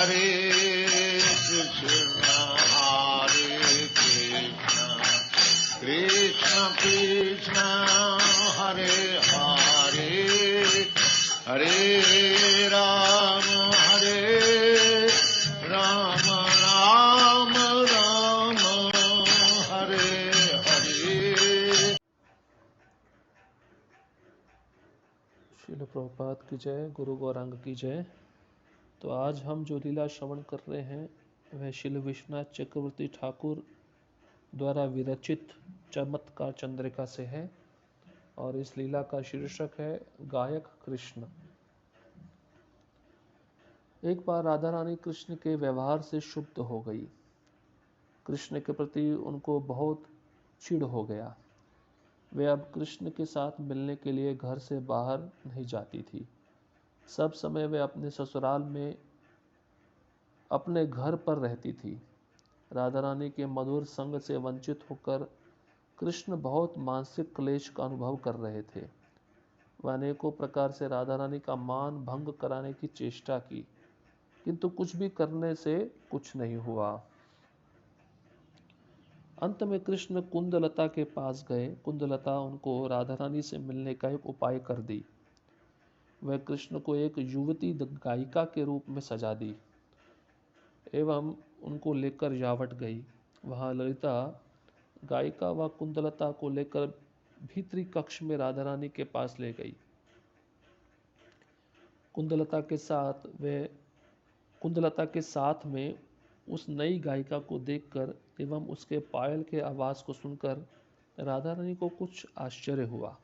हरे कृष्ण कृष्ण कृष्ण हरे हरे हरे राम राम राम हरे हरे। श्रील प्रभुपाद की जय, गुरु गौरांग की जय। तो आज हम जो लीला श्रवण कर रहे हैं वह श्रील विश्वनाथ चक्रवर्ती ठाकुर द्वारा विरचित चमत्कार चंद्रिका से है और इस लीला का शीर्षक है गायक कृष्ण। एक बार राधा रानी कृष्ण के व्यवहार से क्षुब्ध हो गई। कृष्ण के प्रति उनको बहुत चिढ़ हो गया। वे अब कृष्ण के साथ मिलने के लिए घर से बाहर नहीं जाती थी। सब समय वे अपने ससुराल में अपने घर पर रहती थी। राधा रानी के मधुर संग से वंचित होकर कृष्ण बहुत मानसिक क्लेश का अनुभव कर रहे थे। वह अनेकों प्रकार से राधा रानी का मान भंग कराने की चेष्टा की, किंतु कुछ भी करने से कुछ नहीं हुआ। अंत में कृष्ण कुंदलता के पास गए। कुंदलता उनको राधा रानी से मिलने का एक उपाय कर दी। वह कृष्ण को एक युवती गायिका के रूप में सजा दी एवं उनको लेकर जावट गई। वहां ललिता गायिका व कुंदलता को लेकर भीतरी कक्ष में राधा रानी के पास ले गई। कुंदलता के साथ में उस नई गायिका को देखकर एवं उसके पायल के आवाज को सुनकर राधा रानी को कुछ आश्चर्य हुआ।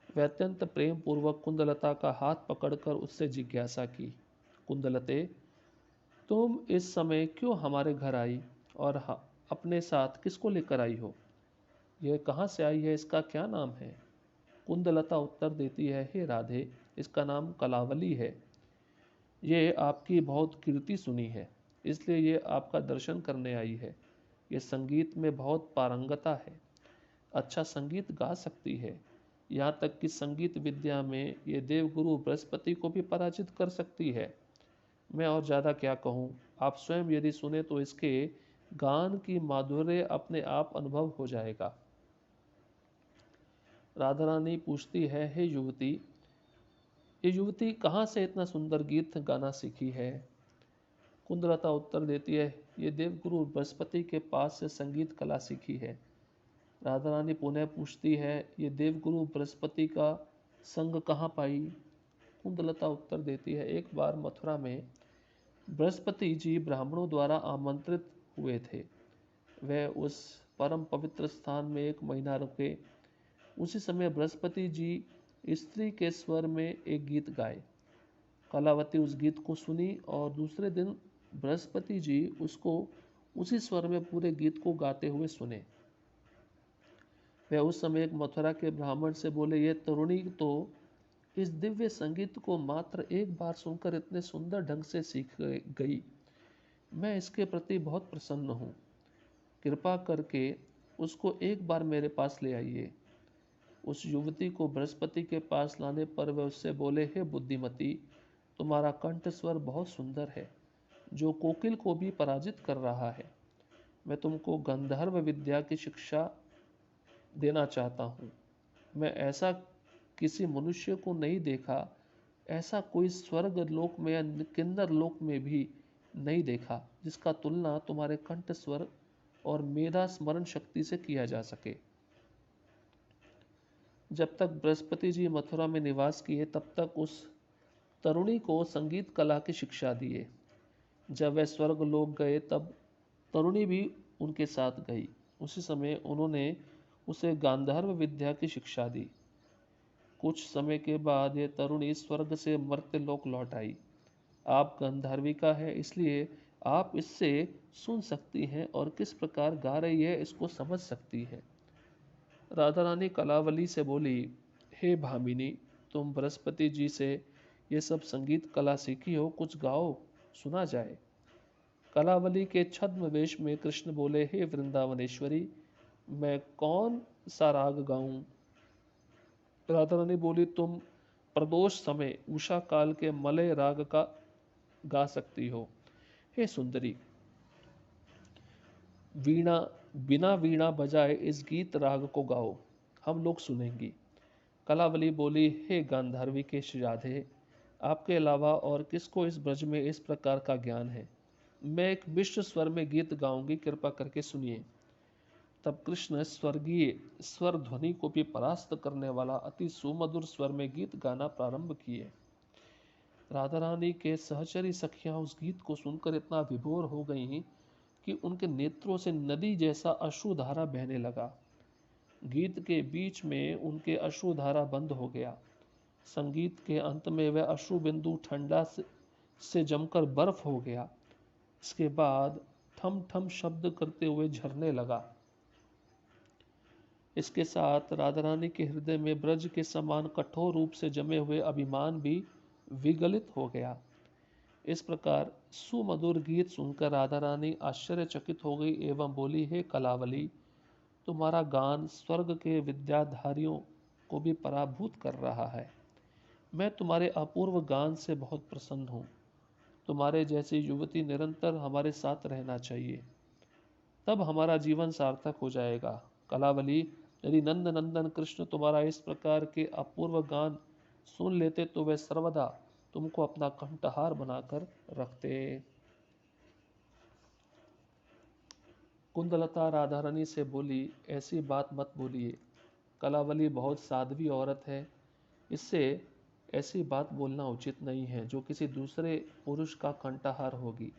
वह अत्यंत प्रेम पूर्वक कुंदलता का हाथ पकड़कर उससे जिज्ञासा की, कुंदलते, तुम इस समय क्यों हमारे घर आई और अपने साथ किसको लेकर आई हो? यह कहाँ से आई है? इसका क्या नाम है? कुंदलता उत्तर देती है, हे राधे, इसका नाम कलावली है। ये आपकी बहुत कीर्ति सुनी है, इसलिए ये आपका दर्शन करने आई है। ये संगीत में बहुत पारंगता है, अच्छा संगीत गा सकती है। यहाँ तक कि संगीत विद्या में ये देवगुरु बृहस्पति को भी पराजित कर सकती है। मैं और ज़्यादा क्या कहूँ, आप स्वयं यदि सुने तो इसके गान की माधुर्य अपने आप अनुभव हो जाएगा। राधा रानी पूछती है, हे युवती, ये युवती कहाँ से इतना सुंदर गीत गाना सीखी है? कुंदलता उत्तर देती है, ये देवगुरु बृहस्पति के पास से संगीत कला सीखी है। राधा रानी पुनः पूछती है, ये देवगुरु बृहस्पति का संग कहाँ पाई? कुंदलता उत्तर देती है, एक बार मथुरा में बृहस्पति जी ब्राह्मणों द्वारा आमंत्रित हुए थे। वे उस परम पवित्र स्थान में 1 महीना रुके। उसी समय बृहस्पति जी स्त्री के स्वर में एक गीत गाए। कलावती उस गीत को सुनी और दूसरे दिन बृहस्पति जी उसको उसी स्वर में पूरे गीत को गाते हुए सुने। वे उस समय एक मथुरा के ब्राह्मण से बोले, ये तरुणी तो इस दिव्य संगीत को मात्र एक बार सुनकर इतने सुंदर ढंग से सीख गई। मैं इसके प्रति बहुत प्रसन्न हूँ। कृपा करके उसको एक बार मेरे पास ले आइए। उस युवती को बृहस्पति के पास लाने पर वे उससे बोले, हे बुद्धिमती, तुम्हारा कंठ स्वर बहुत सुंदर है, जो कोकिल को भी पराजित कर रहा है। मैं तुमको गंधर्व विद्या की शिक्षा देना चाहता हूँ। मैं ऐसा किसी मनुष्य को नहीं देखा, ऐसा कोई स्वर्ग लोक में या किन्नर लोक में भी नहीं देखा जिसका तुलना तुम्हारे कंठ स्वर और मेधा स्मरण शक्ति से किया जा सके। जब तक बृहस्पति जी मथुरा में निवास किए तब तक उस तरुणी को संगीत कला की शिक्षा दिए। जब वे स्वर्ग लोक गए तब तरुणी भी उनके साथ गई। उसी समय उन्होंने उसे गांधर्व विद्या की शिक्षा दी। कुछ समय के बाद ये तरुणी स्वर्ग से मर्त्य लोक लौट आई। आप गंधर्विका है, इसलिए आप इससे सुन सकती हैं और किस प्रकार गा रही है इसको समझ सकती है। राधा रानी कलावली से बोली, हे भामिनी, तुम बृहस्पति जी से ये सब संगीत कला सीखी हो, कुछ गाओ, सुना जाए। कलावली के छद्म वेश में कृष्ण बोले, हे वृंदावनेश्वरी, मैं कौन सा राग गाऊं? राधा रानी बोली, तुम प्रदोष समय उषा काल के मलय राग का गा सकती हो। हे सुंदरी, वीणा बिना वीणा बजाए इस गीत राग को गाओ, हम लोग सुनेंगी। कलावली बोली, हे गांधारवी के राधे, आपके अलावा और किसको इस ब्रज में इस प्रकार का ज्ञान है? मैं एक मिश्र स्वर में गीत गाऊंगी, कृपा करके सुनिए। तब कृष्ण स्वर्गीय स्वर ध्वनि को भी परास्त करने वाला अति सुमधुर स्वर में गीत गाना प्रारंभ किए। राधा रानी के सहचरी सखियां उस गीत को सुनकर इतना विभोर हो गईं कि उनके नेत्रों से नदी जैसा अश्रुधारा बहने लगा। गीत के बीच में उनके अश्रुधारा बंद हो गया। संगीत के अंत में वह अश्रु बिंदु ठंडा से जमकर बर्फ हो गया। इसके बाद ठम ठम शब्द करते हुए झरने लगा। इसके साथ राधा रानी के हृदय में ब्रज के समान कठोर रूप से जमे हुए अभिमान भी विगलित हो गया। इस प्रकार सुमधुर गीत सुनकर राधा रानी आश्चर्यचकित हो गई एवं बोली, हे कलावली, तुम्हारा गान स्वर्ग के विद्याधारियों को भी पराभूत कर रहा है। मैं तुम्हारे अपूर्व गान से बहुत प्रसन्न हूँ। तुम्हारे जैसी युवती निरंतर हमारे साथ रहना चाहिए, तब हमारा जीवन सार्थक हो जाएगा। कलावली, यदि नंद नंदन कृष्ण तुम्हारा इस प्रकार के अपूर्व गान सुन लेते तो वे सर्वदा तुमको अपना कंठहार बनाकर रखते। कुंदलता राधा रानी से बोली, ऐसी बात मत बोलिए। कलावली बहुत साध्वी औरत है, इससे ऐसी बात बोलना उचित नहीं है जो किसी दूसरे पुरुष का कंठहार होगी।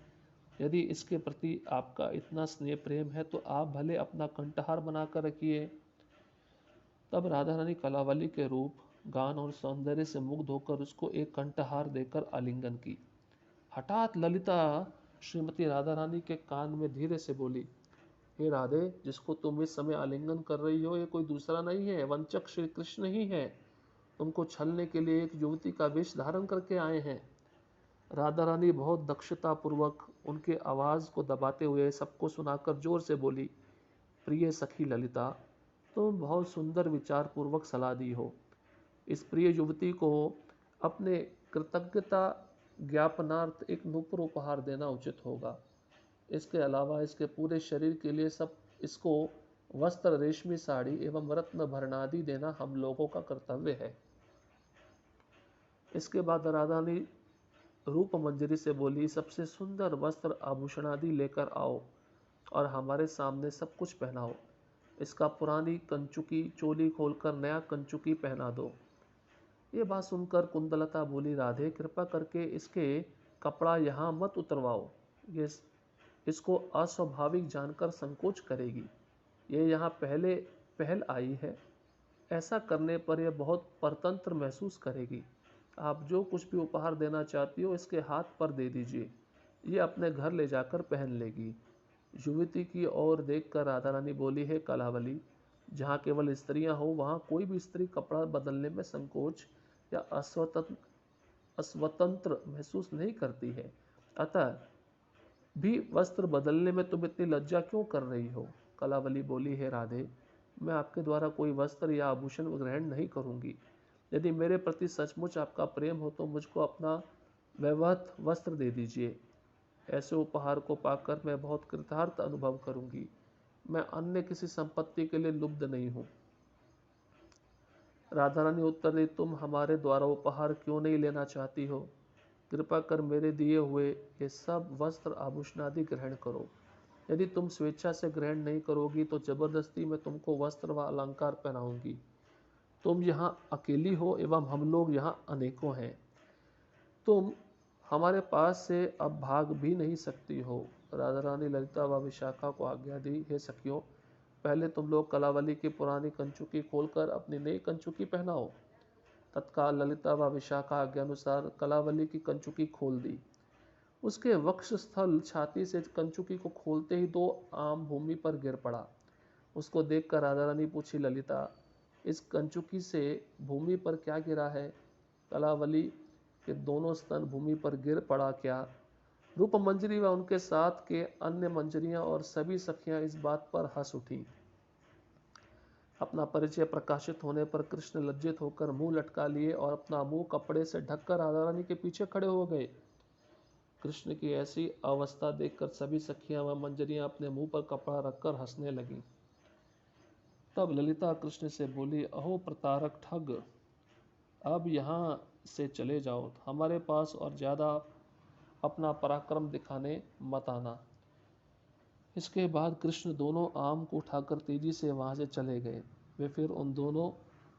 यदि इसके प्रति आपका इतना स्नेह प्रेम है तो आप भले अपना कंठहार बनाकर रखिए। तब राधा रानी कलावली के रूप, गान और सौंदर्य से मुग्ध होकर उसको एक कंठहार देकर आलिंगन की। हठात ललिता श्रीमती राधा रानी के कान में धीरे से बोली, हे राधे, जिसको तुम इस समय आलिंगन कर रही हो ये कोई दूसरा नहीं है, वंचक श्री कृष्ण ही है। तुमको छलने के लिए एक युवती का वेश धारण करके आए हैं। राधा रानी बहुत दक्षता पूर्वक उनके आवाज को दबाते हुए सबको सुनाकर जोर से बोली, प्रिय सखी ललिता, तुम बहुत सुंदर विचार पूर्वक सलाह दी हो। इस प्रिय युवती को अपने कृतज्ञता ज्ञापनार्थ एक नूपुर उपहार देना उचित होगा। इसके अलावा इसके पूरे शरीर के लिए सब इसको वस्त्र, रेशमी साड़ी एवं रत्न भरणादि देना हम लोगों का कर्तव्य है। इसके बाद राधा ने रूप मंजरी से बोली, सबसे सुंदर वस्त्र आभूषण आदि लेकर आओ और हमारे सामने सब कुछ पहनाओ। इसका पुरानी कंचुकी चोली खोलकर नया कंचुकी पहना दो। ये बात सुनकर कुंदलता बोली, राधे, कृपा करके इसके कपड़ा यहाँ मत उतरवाओ। ये इसको अस्वाभाविक जानकर संकोच करेगी। ये यहाँ पहल आई है। ऐसा करने पर यह बहुत परतंत्र महसूस करेगी। आप जो कुछ भी उपहार देना चाहती हो इसके हाथ पर दे दीजिए, ये अपने घर ले जाकर पहन लेगी। युवती की ओर देखकर राधा रानी बोली, है कलावली, जहाँ केवल स्त्रियां हो वहाँ कोई भी स्त्री कपड़ा बदलने में संकोच या अस्वतंत्र महसूस नहीं करती है। अतः भी वस्त्र बदलने में तुम इतनी लज्जा क्यों कर रही हो? कलावली बोली, है राधे, मैं आपके द्वारा कोई वस्त्र या आभूषण ग्रहण नहीं करूंगी। यदि मेरे प्रति सचमुच आपका प्रेम हो तो मुझको अपना वैवहत वस्त्र दे दीजिए। ऐसे उपहार को पाकर मैं बहुत कृतार्थ अनुभव करूंगी। मैं अन्य किसी संपत्ति के लिए लुब्ध नहीं हूँ। राधा रानी उत्तर दी, तुम हमारे द्वारा उपहार क्यों नहीं लेना चाहती हो? कृपा कर मेरे दिए हुए ये सब वस्त्र आभूषण आदि ग्रहण करो। यदि तुम स्वेच्छा से ग्रहण नहीं करोगी तो जबरदस्ती मैं तुमको वस्त्र व अलंकार पहनाऊंगी। तुम यहाँ अकेली हो एवं हम लोग यहाँ अनेकों हैं। तुम हमारे पास से अब भाग भी नहीं सकती हो। राधा रानी ललिता व विशाखा को आज्ञा दी, हे सखियों, पहले तुम लोग कलावली की पुरानी कंचुकी खोलकर अपनी नई कंचुकी पहनाओ। तत्काल ललिता व विशाखा आज्ञानुसार कलावली की कंचुकी खोल दी। उसके वक्षस्थल छाती से कंचुकी को खोलते ही दो आम भूमि पर गिर पड़ा। उसको देखकर राधा रानी पूछी, ललिता, इस कंचुकी से भूमि पर क्या गिरा है? कलावली के दोनों स्तन भूमि पर गिर पड़ा क्या? रूप मंजरी व उनके साथ के अन्य मंजरियां और सभी सखियां इस बात पर हंस उठी। अपना परिचय प्रकाशित होने पर कृष्ण लज्जित होकर मुंह लटका लिए और अपना मुंह कपड़े से ढककर राधा रानी के पीछे खड़े हो गए। कृष्ण की ऐसी अवस्था देखकर सभी सखियां व मंजरियां अपने मुंह पर कपड़ा रखकर हंसने लगीं। तब ललिता कृष्ण से बोली, अहो प्रतारक ठग, अब यहाँ से चले जाओ, हमारे पास और ज्यादा अपना पराक्रम दिखाने मत आना। इसके बाद कृष्ण दोनों आम को उठाकर तेजी से वहां से चले गए। वे फिर उन दोनों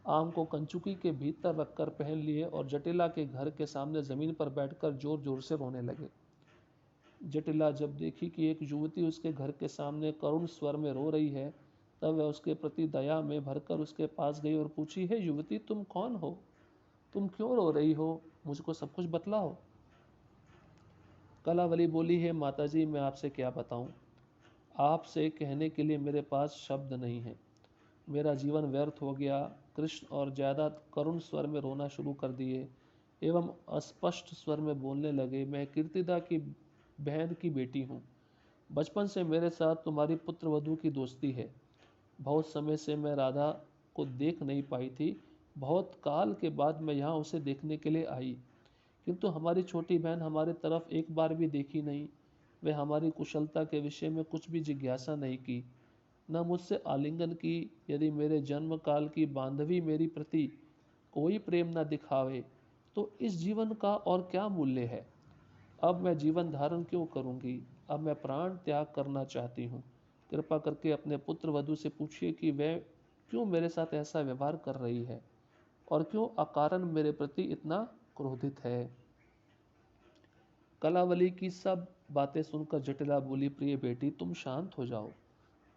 आम को कंचुकी के भीतर रखकर पहन लिए और जटिला के घर के सामने जमीन पर बैठकर जोर जोर से रोने लगे। जटिला जब देखी कि एक युवती उसके घर के सामने करुण स्वर में रो रही है, तब वह उसके प्रति दया में भरकर उसके पास गई और पूछी, हे युवती, तुम कौन हो? तुम क्यों रो रही हो? मुझको सब कुछ बतलाओ। कलावली बोली, है माताजी, मैं आपसे क्या बताऊं? आपसे कहने के लिए मेरे पास शब्द नहीं है। मेरा जीवन व्यर्थ हो गया। कृष्ण और ज्यादा करुण स्वर में रोना शुरू कर दिए एवं अस्पष्ट स्वर में बोलने लगे, मैं कीर्तिदा की बहन की बेटी हूँ। बचपन से मेरे साथ तुम्हारी पुत्र वधू की दोस्ती है। बहुत समय से मैं राधा को देख नहीं पाई थी। बहुत काल के बाद मैं यहाँ उसे देखने के लिए आई, किंतु हमारी छोटी बहन हमारे तरफ एक बार भी देखी नहीं। वह हमारी कुशलता के विषय में कुछ भी जिज्ञासा नहीं की, न मुझसे आलिंगन की। यदि मेरे जन्म काल की बांधवी मेरी प्रति कोई प्रेम न दिखावे, तो इस जीवन का और क्या मूल्य है? अब मैं जीवन धारण क्यों करूंगी? अब मैं प्राण त्याग करना चाहती हूँ। कृपा करके अपने पुत्र वधू से पूछिए कि वह क्यों मेरे साथ ऐसा व्यवहार कर रही है और क्यों अकारण मेरे प्रति इतना क्रोधित है। कलावली की सब बातें सुनकर जटिला बोली, प्रिय बेटी, तुम शांत हो जाओ,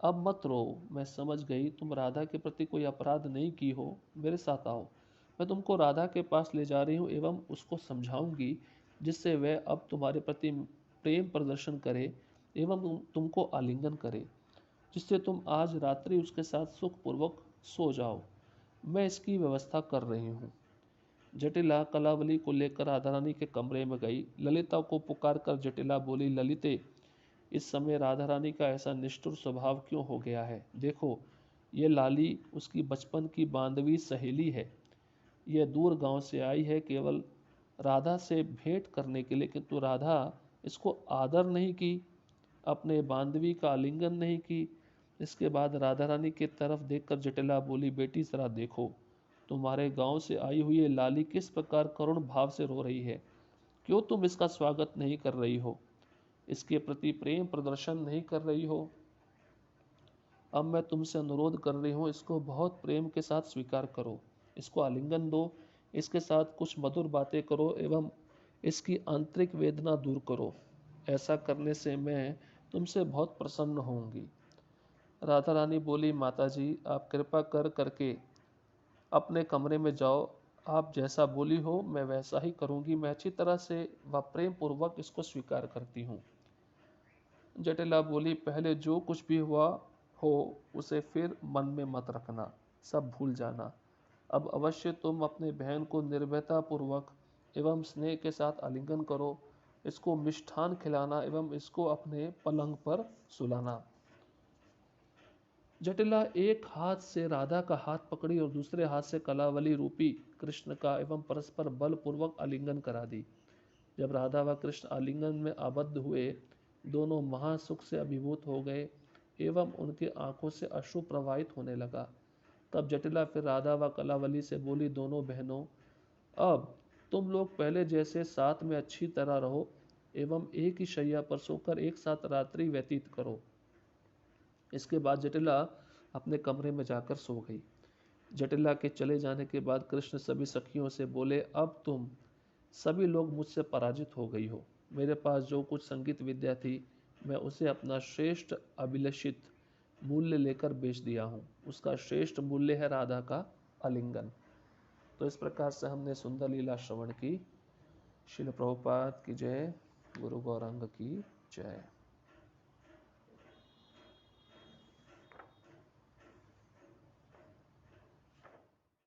अब मत रो। मैं समझ गई तुम राधा के प्रति कोई अपराध नहीं की हो। मेरे साथ आओ, मैं तुमको राधा के पास ले जा रही हूँ एवं उसको समझाऊंगी, जिससे वह अब तुम्हारे प्रति प्रेम प्रदर्शन करे एवं तुमको आलिंगन करे, जिससे तुम आज रात्रि उसके साथ सुखपूर्वक सो जाओ। मैं इसकी व्यवस्था कर रही हूँ। जटिला कलावली को लेकर राधा रानी के कमरे में गई। ललिता को पुकार कर जटिला बोली, ललिते, इस समय राधा रानी का ऐसा निष्ठुर स्वभाव क्यों हो गया है? देखो, ये लाली उसकी बचपन की बांधवी सहेली है। यह दूर गांव से आई है केवल राधा से भेंट करने के लिए, किंतु राधा इसको आदर नहीं की, अपने बांधवी का आलिंगन नहीं की। इसके बाद राधा रानी की तरफ देखकर जटिला बोली, बेटी जरा देखो, तुम्हारे गांव से आई हुई ये लाली किस प्रकार करुण भाव से रो रही है। क्यों तुम इसका स्वागत नहीं कर रही हो, इसके प्रति प्रेम प्रदर्शन नहीं कर रही हो? अब मैं तुमसे अनुरोध कर रही हूँ, इसको बहुत प्रेम के साथ स्वीकार करो, इसको आलिंगन दो, इसके साथ कुछ मधुर बातें करो एवं इसकी आंतरिक वेदना दूर करो। ऐसा करने से मैं तुमसे बहुत प्रसन्न होंगी। राधा रानी बोली, माताजी, आप कृपा करके अपने कमरे में जाओ। आप जैसा बोली हो मैं वैसा ही करूंगी। मैं अच्छी तरह से व प्रेम पूर्वक इसको स्वीकार करती हूँ। जटिला बोली, पहले जो कुछ भी हुआ हो उसे फिर मन में मत रखना, सब भूल जाना। अब अवश्य तुम अपने बहन को निर्भयता पूर्वक एवं स्नेह के साथ आलिंगन करो, इसको मिष्ठान खिलाना एवं इसको अपने पलंग पर सुलाना। जटिला एक हाथ से राधा का हाथ पकड़ी और दूसरे हाथ से कलावली रूपी कृष्ण का एवं परस्पर बल पूर्वक आलिंगन करा दी। जब राधा व कृष्ण आलिंगन में आबद्ध हुए, दोनों महासुख से अभिभूत हो गए एवं उनकी आंखों से अश्रु प्रवाहित होने लगा। तब जटिला फिर राधा व कलावली से बोली, दोनों बहनों, अब तुम लोग पहले जैसे साथ में अच्छी तरह रहो एवं एक ही शैया पर सोकर एक साथ रात्रि व्यतीत करो। इसके बाद जटिला अपने कमरे में जाकर सो गई। जटिला के चले जाने के बाद कृष्ण सभी सखियों से बोले, अब तुम सभी लोग मुझसे पराजित हो गई हो। मेरे पास जो कुछ संगीत विद्या थी, मैं उसे अपना श्रेष्ठ अभिलषित मूल्य लेकर बेच दिया हूँ। उसका श्रेष्ठ मूल्य है राधा का आलिंगन। तो इस प्रकार से हमने सुंदर लीला श्रवण की। श्रील प्रभुपाद की जय, गुरु गौरांग की जय।